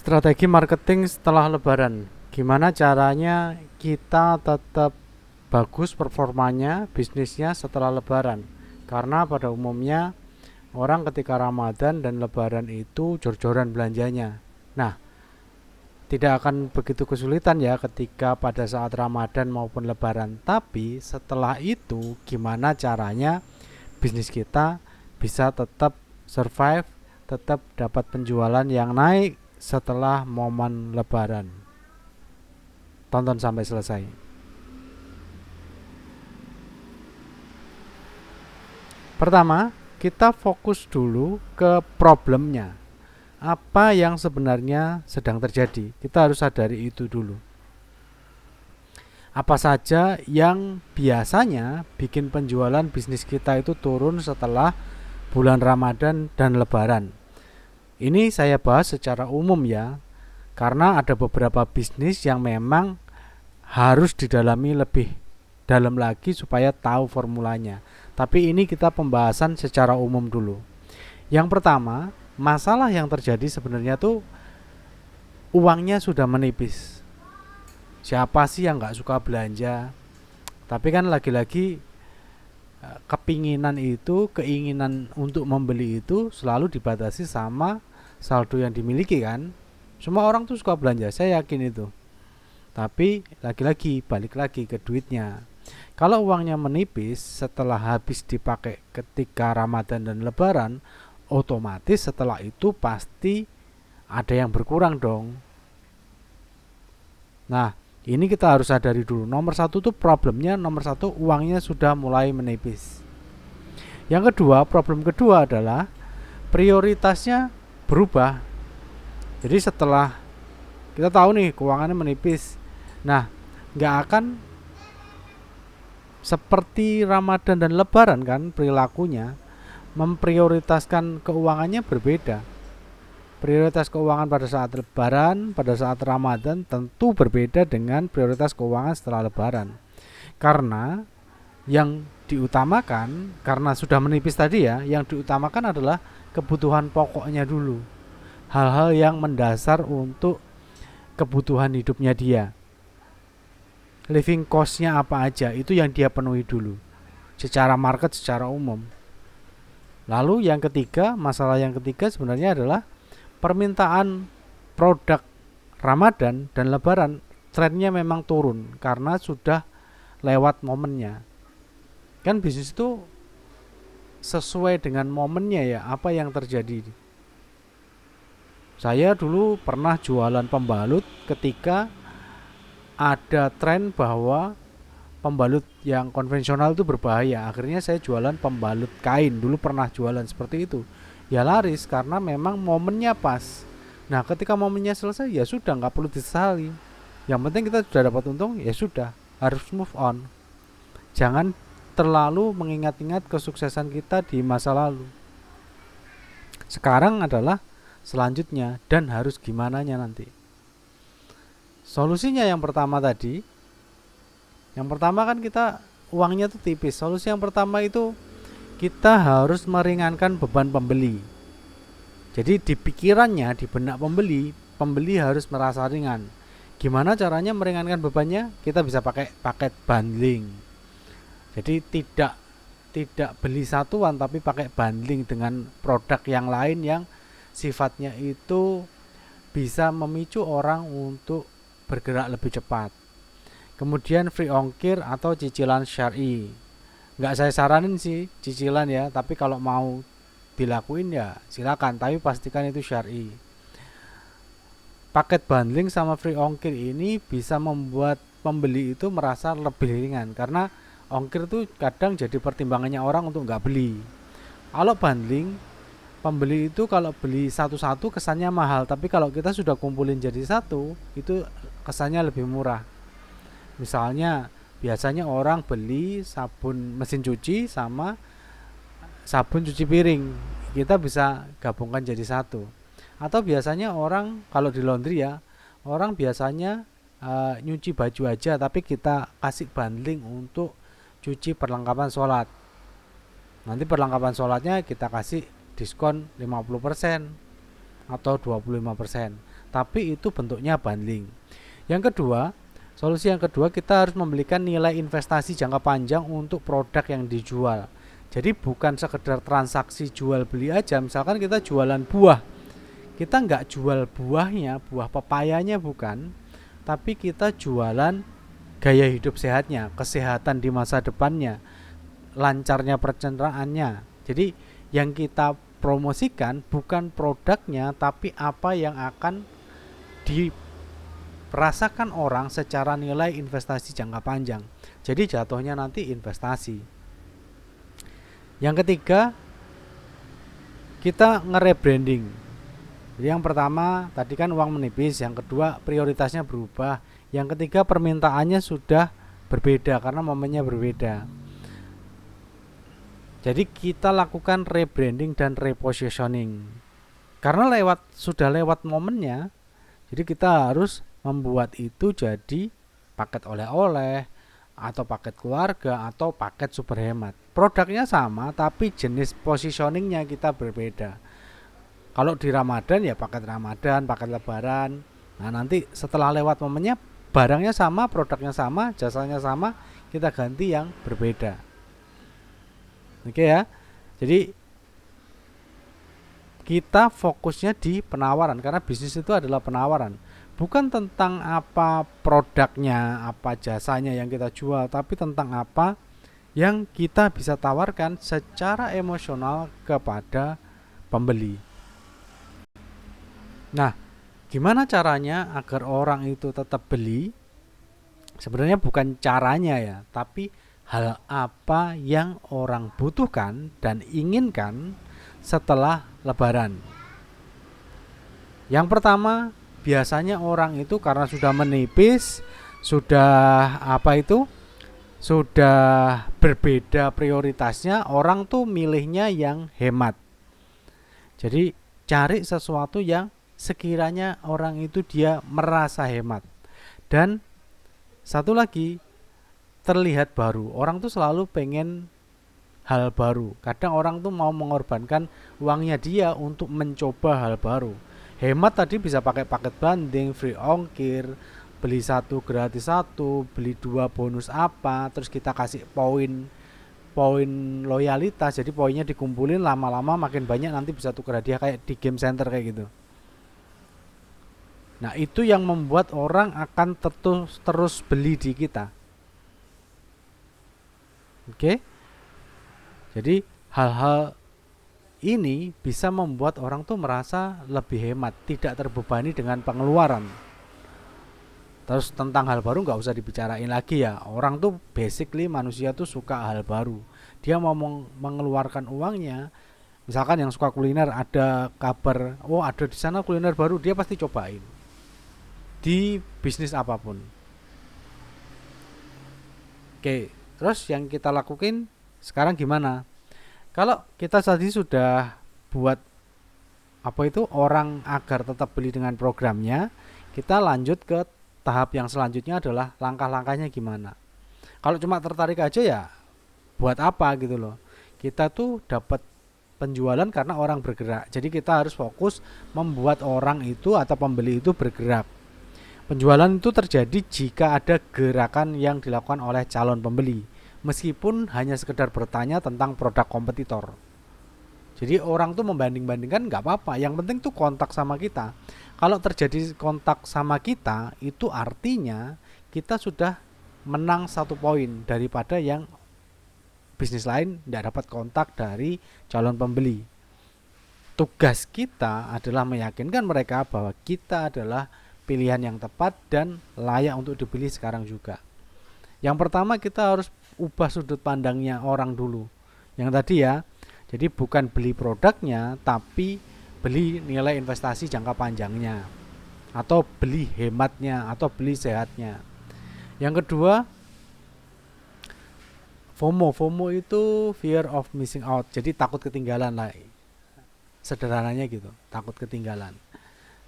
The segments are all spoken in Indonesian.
Strategi marketing setelah Lebaran. Gimana caranya kita tetap bagus performanya, bisnisnya setelah Lebaran? Karena pada umumnya orang ketika Ramadan dan Lebaran itu jor-joran belanjanya. Nah, tidak akan begitu kesulitan ya ketika pada saat Ramadan maupun Lebaran. Tapi setelah itu gimana caranya bisnis kita bisa tetap survive, tetap dapat penjualan yang naik setelah momen Lebaran. Tonton sampai selesai. Pertama, kita fokus dulu ke problemnya. Apa yang sebenarnya sedang terjadi? Kita harus sadari itu dulu. Apa saja yang biasanya bikin penjualan bisnis kita itu turun setelah bulan Ramadan dan Lebaran? Ini saya bahas secara umum ya, karena ada beberapa bisnis yang memang harus didalami lebih dalam lagi supaya tahu formulanya. Tapi ini kita pembahasan secara umum dulu. Yang pertama, masalah yang terjadi sebenarnya tuh uangnya sudah menipis. Siapa sih yang nggak suka belanja? Tapi kan lagi-lagi keinginan untuk membeli itu selalu dibatasi sama saldo yang dimiliki kan. Semua orang tuh suka belanja, saya yakin itu. Tapi lagi-lagi balik lagi ke duitnya. Kalau uangnya menipis setelah habis dipakai ketika Ramadan dan Lebaran, otomatis setelah itu pasti ada yang berkurang dong. Nah, ini kita harus sadari dulu. Nomor satu tuh problemnya, nomor satu uangnya sudah mulai menipis. Yang kedua, problem kedua adalah prioritasnya berubah. Jadi setelah kita tahu nih keuangannya menipis, nah nggak akan seperti Ramadan dan Lebaran kan perilakunya, memprioritaskan keuangannya berbeda. Prioritas keuangan pada saat Lebaran, pada saat Ramadan tentu berbeda dengan prioritas keuangan setelah Lebaran. Karena yang diutamakan, karena sudah menipis tadi ya, yang diutamakan adalah kebutuhan pokoknya dulu. Hal-hal yang mendasar untuk kebutuhan hidupnya dia. Living cost-nya apa aja, itu yang dia penuhi dulu. Secara market, secara umum. Lalu yang ketiga, masalah yang ketiga sebenarnya adalah permintaan produk Ramadan dan Lebaran trennya memang turun karena sudah lewat momennya. Kan bisnis itu sesuai dengan momennya ya, apa yang terjadi. Saya dulu pernah jualan pembalut ketika ada tren bahwa pembalut yang konvensional itu berbahaya. Akhirnya saya jualan pembalut kain. Dulu pernah jualan seperti itu. Ya laris karena memang momennya pas. Nah, ketika momennya selesai ya sudah, nggak perlu disesali. Yang penting kita sudah dapat untung, ya sudah, harus move on. Jangan terlalu mengingat-ingat kesuksesan kita di masa lalu. Sekarang adalah selanjutnya dan harus gimananya nanti. Solusinya yang pertama tadi, yang pertama kan kita uangnya tuh tipis. Solusi yang pertama itu kita harus meringankan beban pembeli. Jadi di pikirannya, di benak pembeli, pembeli harus merasa ringan. Gimana caranya meringankan bebannya? Kita bisa pakai paket bundling. Jadi tidak beli satuan tapi pakai bundling dengan produk yang lain yang sifatnya itu bisa memicu orang untuk bergerak lebih cepat. Kemudian free ongkir atau cicilan syar'i. Nggak saya saranin sih cicilan ya, tapi kalau mau dilakuin ya silakan, tapi pastikan itu syar'i. Paket bundling sama free ongkir ini bisa membuat pembeli itu merasa lebih ringan karena ongkir itu kadang jadi pertimbangannya orang untuk nggak beli. Kalau bundling, pembeli itu kalau beli satu-satu kesannya mahal, tapi kalau kita sudah kumpulin jadi satu itu kesannya lebih murah. Misalnya biasanya orang beli sabun mesin cuci sama sabun cuci piring, kita bisa gabungkan jadi satu. Atau biasanya orang kalau di laundry ya, orang biasanya nyuci baju aja tapi kita kasih bundling untuk cuci perlengkapan sholat. Nanti perlengkapan sholatnya kita kasih diskon 50% atau 25%. tapi itu bentuknya bundling. Yang kedua, solusi yang kedua, kita harus memberikan nilai investasi jangka panjang untuk produk yang dijual. Jadi bukan sekedar transaksi jual beli aja. Misalkan kita jualan buah, kita nggak jual buahnya, buah pepayanya bukan, tapi kita jualan gaya hidup sehatnya, kesehatan di masa depannya, lancarnya pencernaannya. Jadi yang kita promosikan bukan produknya, tapi apa yang akan dirasakan orang secara nilai investasi jangka panjang. Jadi jatuhnya nanti investasi. Yang ketiga, kita nge-rebranding. Jadi yang pertama tadi kan uang menipis, yang kedua prioritasnya berubah, yang ketiga permintaannya sudah berbeda karena momennya berbeda. Jadi kita lakukan rebranding dan repositioning. Karena sudah lewat momennya, jadi kita harus membuat itu jadi paket oleh-oleh atau paket keluarga atau paket super hemat. Produknya sama tapi jenis positioningnya kita berbeda. Kalau di Ramadan ya paket Ramadan, paket Lebaran. Nah nanti setelah lewat momennya, barangnya sama, produknya sama, jasanya sama, kita ganti yang berbeda. Oke ya. Jadi kita fokusnya di penawaran, karena bisnis itu adalah penawaran. Bukan tentang apa produknya, apa jasanya yang kita jual, tapi tentang apa yang kita bisa tawarkan secara emosional kepada pembeli. Nah, gimana caranya agar orang itu tetap beli? Sebenarnya bukan caranya ya, tapi hal apa yang orang butuhkan dan inginkan setelah Lebaran. Yang pertama, biasanya orang itu karena sudah menipis, sudah sudah berbeda prioritasnya, orang tuh milihnya yang hemat. Jadi cari sesuatu yang sekiranya orang itu dia merasa hemat. Dan satu lagi, terlihat baru. Orang tuh selalu pengen hal baru. Kadang orang tuh mau mengorbankan uangnya dia untuk mencoba hal baru. Hemat tadi bisa pakai paket bundling, free ongkir, beli satu gratis satu, beli dua bonus apa, terus kita kasih poin loyalitas. Jadi poinnya dikumpulin, lama-lama makin banyak nanti bisa tukar hadiah kayak di game center kayak gitu. Nah itu yang membuat orang akan terus beli di kita. Oke. Jadi hal-hal ini bisa membuat orang tuh merasa lebih hemat, tidak terbebani dengan pengeluaran. Terus tentang hal baru nggak usah dibicarain lagi ya. Orang tuh basically manusia tuh suka hal baru. Dia mau mengeluarkan uangnya. Misalkan yang suka kuliner, ada kabar, oh ada di sana kuliner baru, dia pasti cobain. Di bisnis apapun. Oke, terus yang kita lakukan sekarang gimana? Kalau kita tadi sudah buat orang agar tetap beli dengan programnya, kita lanjut ke tahap yang selanjutnya adalah langkah-langkahnya gimana. Kalau cuma tertarik aja ya buat apa gitu loh. Kita tuh dapat penjualan karena orang bergerak. Jadi kita harus fokus membuat orang itu atau pembeli itu bergerak. Penjualan itu terjadi jika ada gerakan yang dilakukan oleh calon pembeli, meskipun hanya sekedar bertanya tentang produk kompetitor. Jadi orang tuh membanding-bandingkan nggak apa-apa, yang penting tuh kontak sama kita. Kalau terjadi kontak sama kita, itu artinya kita sudah menang 1 poin daripada yang bisnis lain tidak dapat kontak dari calon pembeli. Tugas kita adalah meyakinkan mereka bahwa kita adalah pilihan yang tepat dan layak untuk dibeli sekarang juga. Yang pertama kita harus ubah sudut pandangnya orang dulu. Yang tadi ya, jadi bukan beli produknya tapi beli nilai investasi jangka panjangnya, atau beli hematnya, atau beli sehatnya. Yang kedua, FOMO itu fear of missing out. Jadi takut ketinggalan lah. Sederhananya gitu, takut ketinggalan.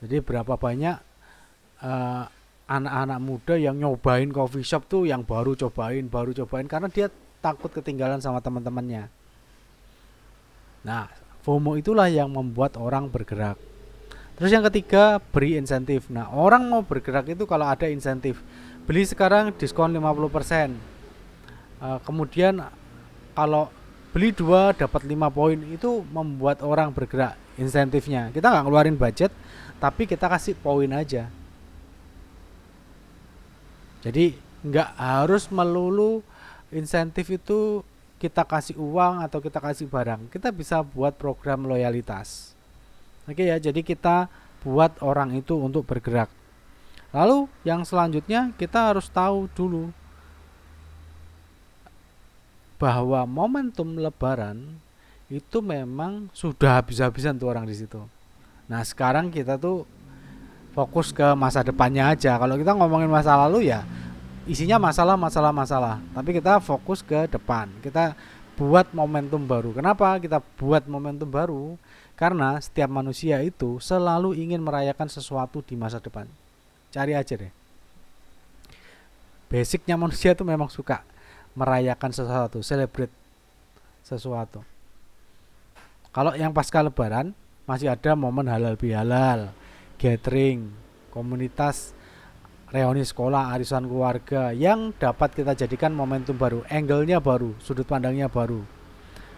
Jadi berapa banyak anak-anak muda yang nyobain coffee shop tuh yang baru cobain karena dia takut ketinggalan sama teman-temannya. Nah, FOMO itulah yang membuat orang bergerak. Terus yang ketiga, beri insentif. Nah, orang mau bergerak itu kalau ada insentif. Beli sekarang diskon 50%. Kemudian kalau beli 2 dapat 5 poin, itu membuat orang bergerak insentifnya. Kita nggak ngeluarin budget, tapi kita kasih poin aja. Jadi nggak harus melulu insentif itu kita kasih uang atau kita kasih barang. Kita bisa buat program loyalitas. Oke ya, jadi kita buat orang itu untuk bergerak. Lalu yang selanjutnya kita harus tahu dulu bahwa momentum lebaran itu memang sudah habis-habisan tuh orang di situ. Nah, sekarang kita tuh fokus ke masa depannya aja. Kalau kita ngomongin masa lalu ya isinya masalah. Tapi kita fokus ke depan. Kita buat momentum baru. Kenapa kita buat momentum baru? Karena setiap manusia itu selalu ingin merayakan sesuatu di masa depan. Cari aja deh. Basicnya manusia itu memang suka merayakan sesuatu, celebrate sesuatu. Kalau yang pasca lebaran masih ada momen halal bihalal, gathering, komunitas, reuni sekolah, arisan keluarga yang dapat kita jadikan momentum baru, angle-nya baru, sudut pandangnya baru.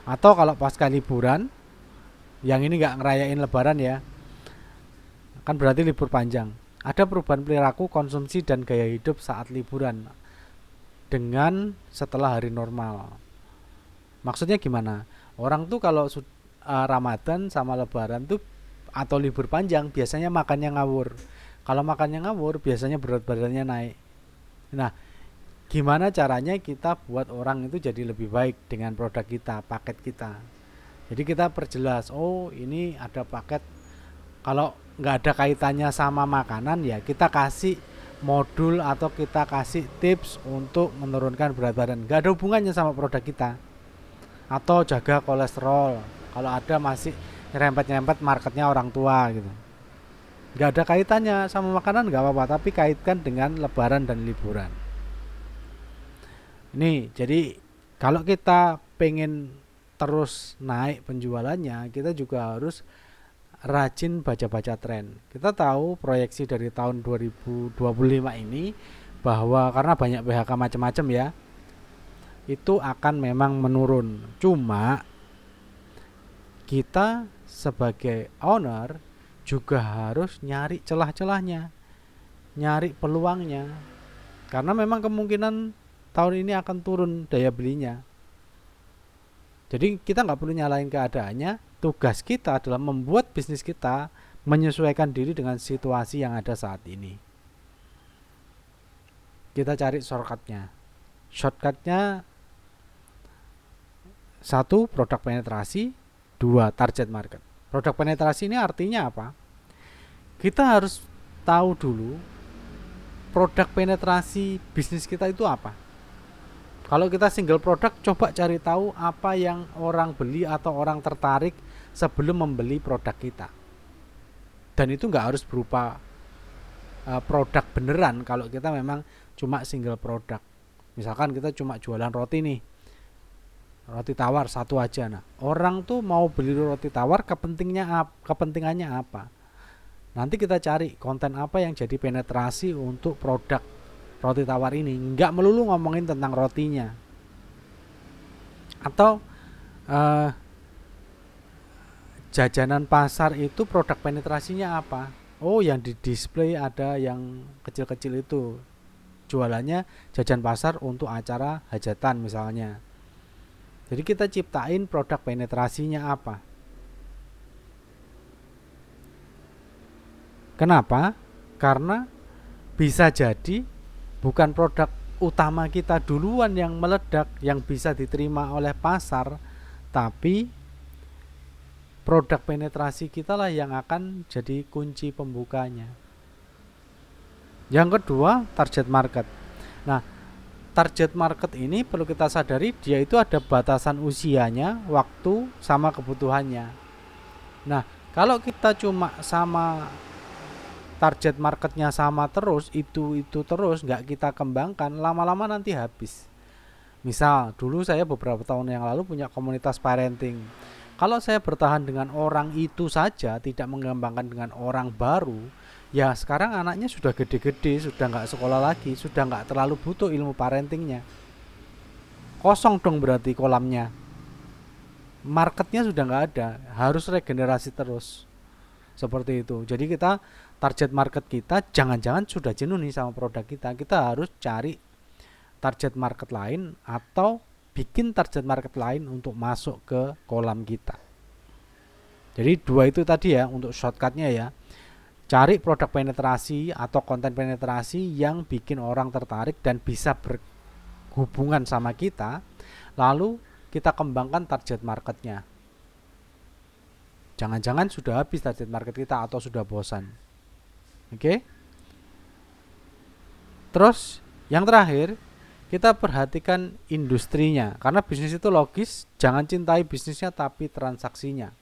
Atau kalau pasca liburan, yang ini nggak ngerayain lebaran ya, kan berarti libur panjang. Ada perubahan perilaku, konsumsi, dan gaya hidup saat liburan dengan setelah hari normal. Maksudnya gimana? Orang tuh kalau Ramadan sama lebaran tuh atau libur panjang biasanya makannya ngawur. Kalau makannya ngawur biasanya berat badannya naik. Nah, gimana caranya kita buat orang itu jadi lebih baik dengan produk kita, paket kita. Jadi kita perjelas, oh ini ada paket. Kalau nggak ada kaitannya sama makanan ya kita kasih modul atau kita kasih tips untuk menurunkan berat badan. Nggak ada hubungannya sama produk kita. Atau jaga kolesterol. Kalau ada masih nyerempet-nyerempet marketnya orang tua gitu. Nggak ada kaitannya sama makanan nggak apa-apa, tapi kaitkan dengan lebaran dan liburan. Ini jadi kalau kita pengen terus naik penjualannya, kita juga harus rajin baca-baca tren. Kita tahu proyeksi dari tahun 2025 ini bahwa karena banyak PHK macam-macam ya, itu akan memang menurun. Cuma kita sebagai owner juga harus nyari celah-celahnya, nyari peluangnya. Karena memang kemungkinan tahun ini akan turun daya belinya. Jadi kita nggak perlu nyalain keadaannya. Tugas kita adalah membuat bisnis kita menyesuaikan diri dengan situasi yang ada saat ini. Kita cari shortcutnya. Shortcutnya 1. Produk penetrasi, 2. Target market. Produk penetrasi ini artinya apa? Kita harus tahu dulu produk penetrasi bisnis kita itu apa. Kalau kita single produk, coba cari tahu apa yang orang beli atau orang tertarik sebelum membeli produk kita. Dan itu nggak harus berupa produk beneran kalau kita memang cuma single produk. Misalkan kita cuma jualan roti nih, roti tawar satu aja. Nah, orang tuh mau beli roti tawar kepentingannya apa? Nanti kita cari konten apa yang jadi penetrasi untuk produk roti tawar ini. Nggak melulu ngomongin tentang rotinya. Atau jajanan pasar itu produk penetrasinya apa? Oh, yang di display ada yang kecil-kecil itu. Jualannya jajan pasar untuk acara hajatan misalnya. Jadi kita ciptain produk penetrasinya apa. Kenapa? Karena bisa jadi bukan produk utama kita duluan yang meledak, yang bisa diterima oleh pasar, tapi produk penetrasi kita lah yang akan jadi kunci pembukanya. Yang kedua, target market. Nah, target market ini perlu kita sadari dia itu ada batasan usianya, waktu, sama kebutuhannya. Nah, kalau kita cuma sama target marketnya sama terus, itu terus nggak kita kembangkan, lama-lama nanti habis. Misal dulu saya beberapa tahun yang lalu punya komunitas parenting. Kalau saya bertahan dengan orang itu saja, tidak mengembangkan dengan orang baru, ya sekarang anaknya sudah gede-gede, sudah nggak sekolah lagi, sudah nggak terlalu butuh ilmu parentingnya. Kosong dong berarti kolamnya. Marketnya sudah nggak ada, harus regenerasi terus. Seperti itu. Jadi kita target market kita jangan-jangan sudah jenuh nih sama produk kita. Kita harus cari target market lain atau bikin target market lain untuk masuk ke kolam kita. Jadi dua itu tadi ya untuk shortcutnya ya. Cari produk penetrasi atau konten penetrasi yang bikin orang tertarik dan bisa berhubungan sama kita. Lalu kita kembangkan target marketnya. Jangan-jangan sudah habis target market kita atau sudah bosan. Oke? Terus yang terakhir, kita perhatikan industrinya. Karena bisnis itu logis, jangan cintai bisnisnya tapi transaksinya.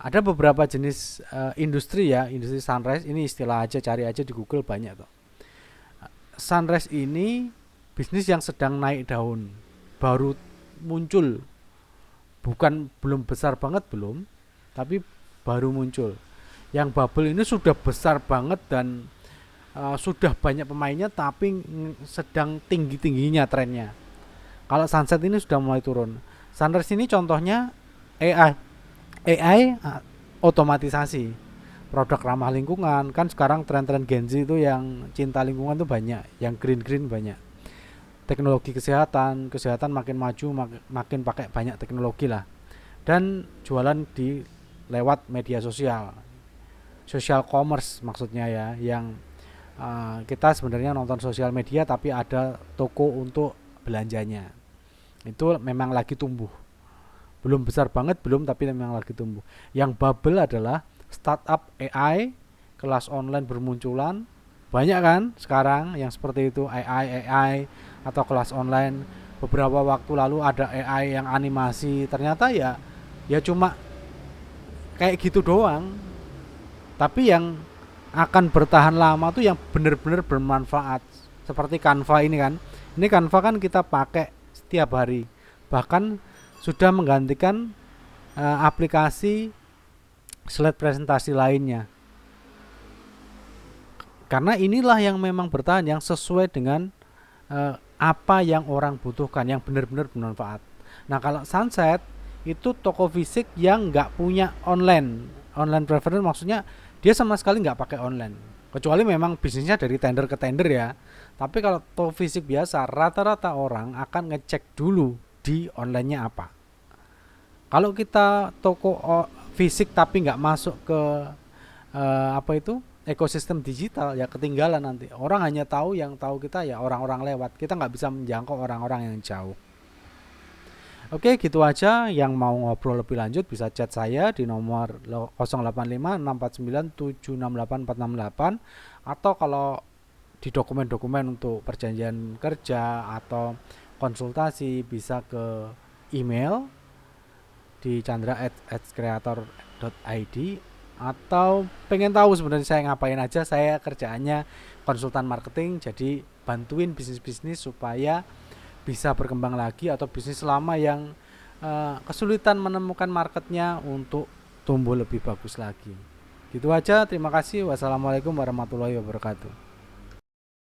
Ada beberapa jenis industri ya, industri sunrise, ini istilah aja, cari aja di Google banyak tuh. Sunrise ini bisnis yang sedang naik daun, baru muncul, belum besar banget belum, tapi baru muncul. Yang bubble ini sudah besar banget dan sudah banyak pemainnya, tapi sedang tinggi-tingginya trennya. Kalau sunset ini sudah mulai turun. Sunrise ini contohnya AI otomatisasi produk ramah lingkungan. Kan sekarang tren-tren Gen Z itu yang cinta lingkungan tuh banyak, yang green banyak. Teknologi kesehatan makin maju, makin pakai banyak teknologi lah. Dan jualan di lewat media sosial, social commerce maksudnya ya, yang kita sebenarnya nonton sosial media tapi ada toko untuk belanjanya. Itu memang lagi tumbuh. Belum besar banget belum, tapi memang lagi tumbuh. Yang bubble adalah startup AI, kelas online bermunculan. Banyak kan sekarang yang seperti itu, AI atau kelas online. Beberapa waktu lalu ada AI yang animasi, ternyata ya cuma kayak gitu doang. Tapi yang akan bertahan lama tuh yang benar-benar bermanfaat. Seperti Canva ini kan. Ini Canva kan kita pakai setiap hari. Bahkan sudah menggantikan aplikasi slide presentasi lainnya. Karena inilah yang memang bertahan, yang sesuai dengan apa yang orang butuhkan, yang benar-benar bermanfaat. Nah kalau Sunset itu toko fisik yang nggak punya online preference, maksudnya dia sama sekali nggak pakai online. Kecuali memang bisnisnya dari tender ke tender ya. Tapi kalau toko fisik biasa, rata-rata orang akan ngecek dulu di onlinenya apa. Kalau kita toko fisik tapi nggak masuk ke ekosistem digital, ya ketinggalan nanti. Orang hanya tahu, yang tahu kita ya orang-orang lewat. Kita nggak bisa menjangkau orang-orang yang jauh. Oke, gitu aja. Yang mau ngobrol lebih lanjut bisa chat saya di nomor 085649768468, atau kalau di dokumen-dokumen untuk perjanjian kerja atau konsultasi bisa ke email di chandra@creator.id. Atau pengen tahu sebenarnya saya ngapain aja, saya kerjaannya konsultan marketing, jadi bantuin bisnis-bisnis supaya bisa berkembang lagi, atau bisnis lama yang kesulitan menemukan marketnya untuk tumbuh lebih bagus lagi. Gitu aja, terima kasih. Wassalamualaikum warahmatullahi wabarakatuh.